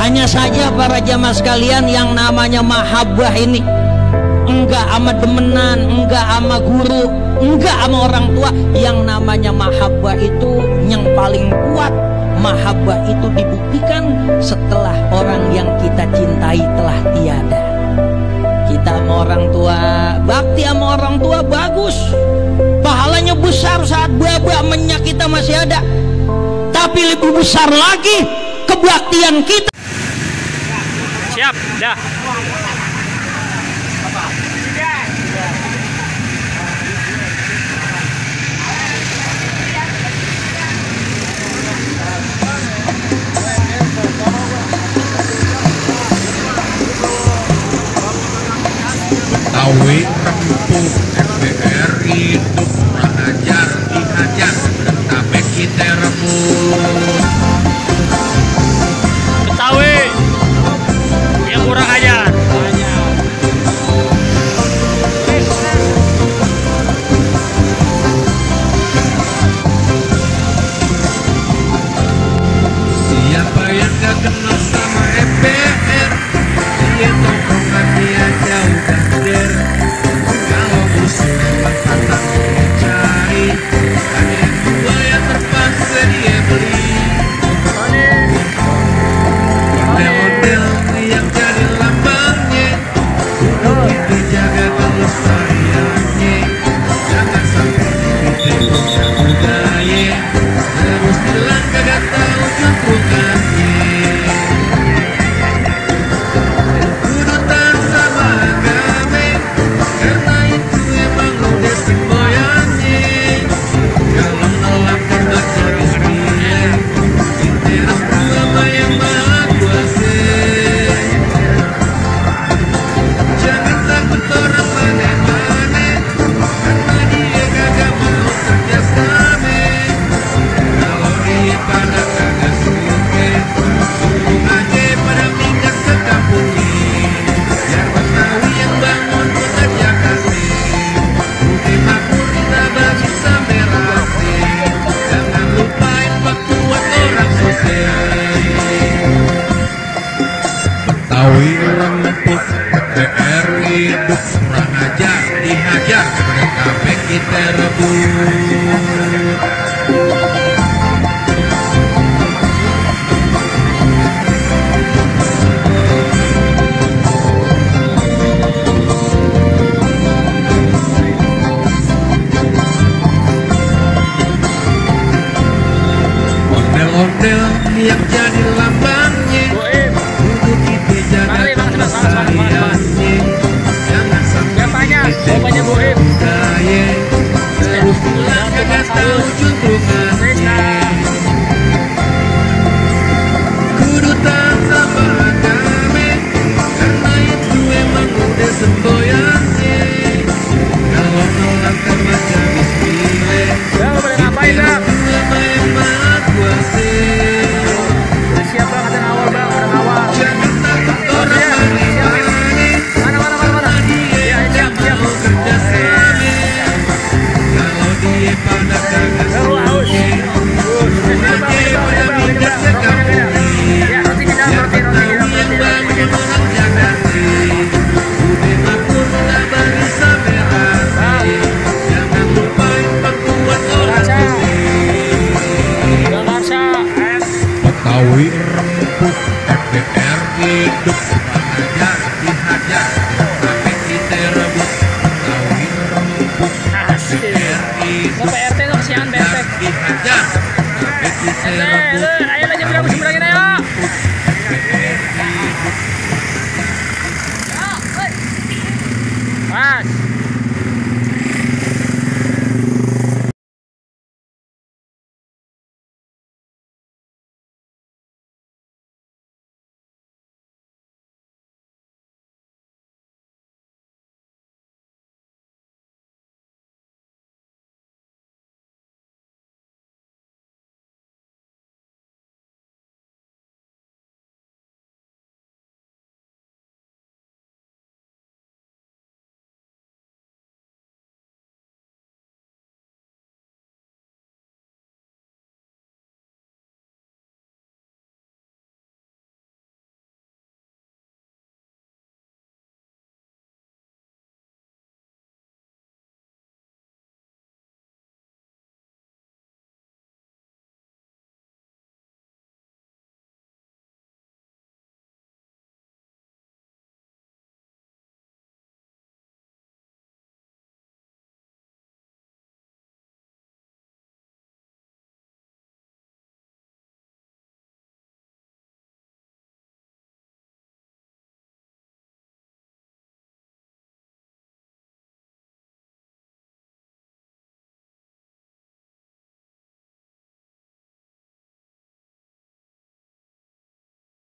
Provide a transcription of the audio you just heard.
Hanya saja para jamaah sekalian, yang namanya mahabbah ini enggak sama demenan, enggak sama guru, enggak sama orang tua. Yang namanya mahabbah itu yang paling kuat. Mahabbah itu dibuktikan setelah orang yang kita cintai telah tiada. Kita sama orang tua, bakti sama orang tua bagus, pahalanya besar saat baba-nya kita masih ada. Tapi lebih besar lagi kebaktian kita. Siap, dah. Betawi rempuk RBRI hidup kurang ajar dihajar tapi kita rebut. Betawi yang kurang ajar. Siapa yang gak kenal sama MPR, dia tongkrongan dia jauh bandir. Kalau musuh memang patah dia cari, ada yang dua yang terpaksa dia beli. Model-model yang jadi lambangnya, untuk itu jaga kelestariannya. Jangan sampai kita punya budaya, terus bilang kagak tahu juntrungannya. Kudutan sama agame, karena itu emang udah semboyannya. Kalau nolak karena cari sembilan, kita restu sama yang maha kuasa. Jangan takut orang aneh-aneh, karena dia kagak mau kerja sama. Kalau dia pada kagak suka, suruh aja pada pindah ke kampungnya. Biar Betawi yang bangun kota Jakarta, bukti makmur kita bagi sampai rata. Jangan lupain buat orang sosial. Betawi rempuk PR hidup kurang ajar dihajar mereka kita rebut. Ondel-ondel yang jadi lambangnya, untuk kita jaga kelestariannya. Jangan sampai kita budaya, terus bilang kagak tahu juntrungannya. Kudutan sama agame, karena itu emang udah semboyannya. Kalau nolak karena jadi pilih, Ngapain dah? Siap bang, ada awal bang, ada awal. Jangan takut orang aneh-aneh, Mana? dia Siap. mau kerja sama. Kalau dia pada kagak suka, aja pada pindah ke kampungnya. Biar Betawi yang bangun orang Jakarta, udah makmur tak bagi sampai rata. Jangan lupain buat orang sosial. Betawi rempuk RBR hidup kurang ajar dihajar tapi kita rebut. Betawi rempuk RBR hidup PRT tuh kesiangan bebek. dihajar tapi kita rebut. Ayo aja bilang seberangin ayo. Mas.